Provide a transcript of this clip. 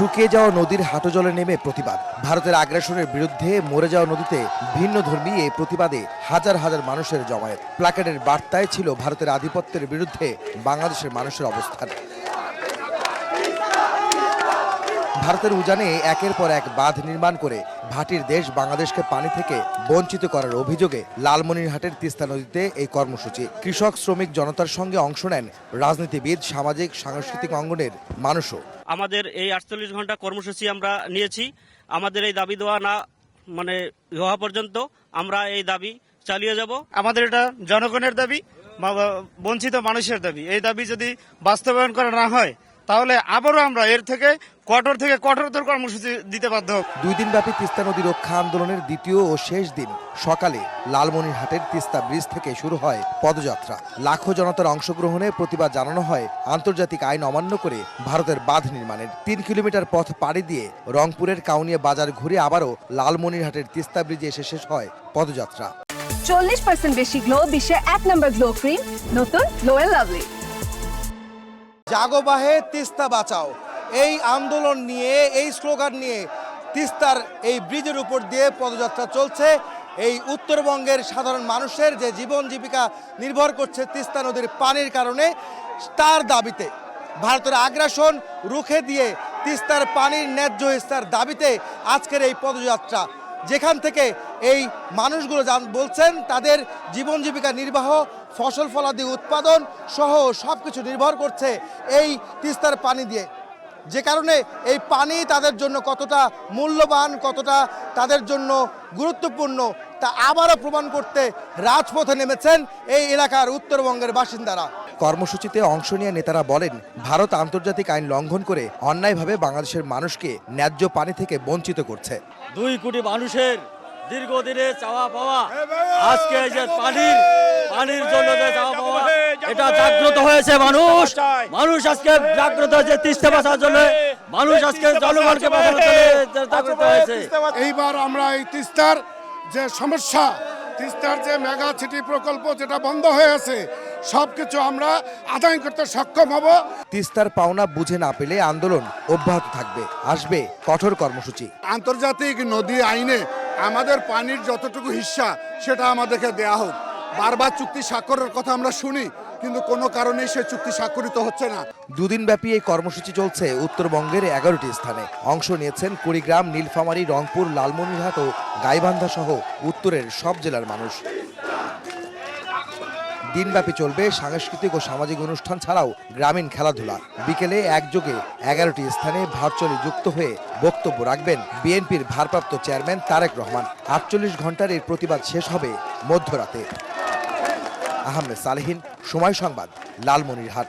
শুকিয়ে যাওয়া নদীর হাঁটু জলে নেমে প্রতিবাদ। ভারতের আগ্রাসনের বিরুদ্ধে মরে যাওয়া নদীতে ভিন্ন ধর্মী এই প্রতিবাদে হাজার হাজার মানুষের জমায়েত। প্ল্যাকার্ডের বার্তায় ছিল ভারতের আধিপত্যের বিরুদ্ধে বাংলাদেশের মানুষের অবস্থান। ভারতের উজানে একের পর এক বাঁধ নির্মাণ করে ভাটির দেশ বাংলাদেশকে পানি থেকে বঞ্চিত করার অভিযোগে লালমনিরহাটের তিস্তা নদীতে এই কর্মসূচি। কৃষক, শ্রমিক জনতার সঙ্গে অংশ নেন রাজনীতিবিদ, সামাজিক সাংস্কৃতিক অঙ্গনের মানুষও। আমাদের এই 48 ঘন্টা কর্মসূচি আমরা নিয়েছি। আমাদের এই দাবি দেওয়া না হওয়া পর্যন্ত আমরা এই দাবি চালিয়ে যাব। আমাদের এটা জনগণের দাবি, বঞ্চিত মানুষের দাবি। এই দাবি যদি বাস্তবায়ন করা না হয় তাহলে আবারও আমরা এর থেকে কঠোরতর কর্মসূচি দিতে বাধ্য হব। 2 দিনব্যাপী তিস্তা নদী রক্ষা আন্দোলনের দ্বিতীয় ও শেষ দিন সকালে লালমনিরহাটের তিস্তা ব্রিজ থেকে শুরু হয় পদযাত্রা। লাখো জনতার অংশগ্রহণে প্রতিবাদ জানানো হয় আন্তর্জাতিক আইন অমান্য করে ভারতের বাঁধ নির্মাণের। 3 কিলোমিটার পথ পাড়ি দিয়ে রংপুরের কাউনিয়া বাজার ঘুরে আবারও লালমনিরহাটের তিস্তা ব্রিজে এসে শেষ হয় পদযাত্রা। 40% বেশি গ্লো, বিশ্বের 1 নম্বর গ্লো ক্রিম, নতুন গ্লো এন্ড লাভলি। জাগো বাহে তিস্তা বাঁচাও, এই আন্দোলন নিয়ে, এই স্লোগান নিয়ে তিস্তার এই ব্রিজের উপর দিয়ে পদযাত্রা চলছে। এই উত্তরবঙ্গের সাধারণ মানুষের যে জীবন জীবিকা নির্ভর করছে তিস্তা নদীর পানির কারণে, তার দাবিতে ভারতের আগ্রাসন রুখে দিয়ে তিস্তার পানির ন্যায্য হিস্সার দাবিতে আজকের এই পদযাত্রা, যেখান থেকে এই মানুষগুলো বলছেন তাদের জীবন জীবিকা নির্বাহ, ফসল ফলাদি উৎপাদন সহ সব কিছু নির্ভর করছে এই তিস্তার পানি দিয়ে। যে কারণে এই পানি তাদের জন্য কতটা মূল্যবান, কতটা তাদের জন্য গুরুত্বপূর্ণ তা আবারও প্রমাণ করতে রাজপথে নেমেছেন এই এলাকার উত্তরবঙ্গের বাসিন্দারা। কর্মসূচিতে অংশ নিয়ে নেতারা বলেন, ভারত আন্তর্জাতিক আইন লঙ্ঘন করে অন্যায়ভাবে বাংলাদেশের মানুষকে ন্যায্য পানি থেকে বঞ্চিত করছে। 2 কোটি মানুষের দীর্ঘদিনে চাওয়া পাওয়া, আজকে যে পানির জন্য যে চাওয়া পাওয়া, এটা জাগ্রত হয়েছে। মানুষ আজকে জাগ্রত হয়েছে তিস্তা বাঁচার জন্য। মানুষ আজকে জনগণকে বাঁচানোর জন্য জাগ্রত হয়েছে। এইবার আমরা এই তিস্তার যে সমস্যা, তিস্তার যে মেগা সিটি প্রকল্প যেটা বন্ধ হয়ে আছে, সবকিছু আমরা আদায় করতে সক্ষম হব। তিস্তার পাওনা বুঝে না পেলে আন্দোলন অব্যাহত থাকবে, আসবে কঠোর কর্মসূচি। আন্তর্জাতিক নদী আইনে আমাদের পানির যতটুকু হিস্সা সেটা আমাদেরকে দেয়া হোক। বারবার চুক্তি স্বাক্ষরের কথা আমরা শুনি, কিন্তু কোনো কারণেই সে চুক্তি স্বাক্ষরিত হচ্ছে না। 2 দিনব্যাপী এই কর্মসূচি চলছে উত্তরবঙ্গের 11টি স্থানে। অংশ নিয়েছেন কুড়িগ্রাম, নীলফামারী, রংপুর, লালমনিরহাট ও গাইবান্ধা সহ উত্তরের সব জেলার মানুষ। দিনব্যাপী চলবে সাংস্কৃতিক ও সামাজিক অনুষ্ঠান ছাড়াও গ্রামীণ খেলাধুলা। বিকেলে একযোগে 11টি স্থানে ভার্চুয়ালি যুক্ত হয়ে বক্তব্য রাখবেন বিএনপির ভারপ্রাপ্ত চেয়ারম্যান তারেক রহমান। 48 ঘন্টার এই প্রতিবাদ শেষ হবে মধ্যরাতে। আহমেদ সালেহীন, সময় সংবাদ, লালমনিরহাট।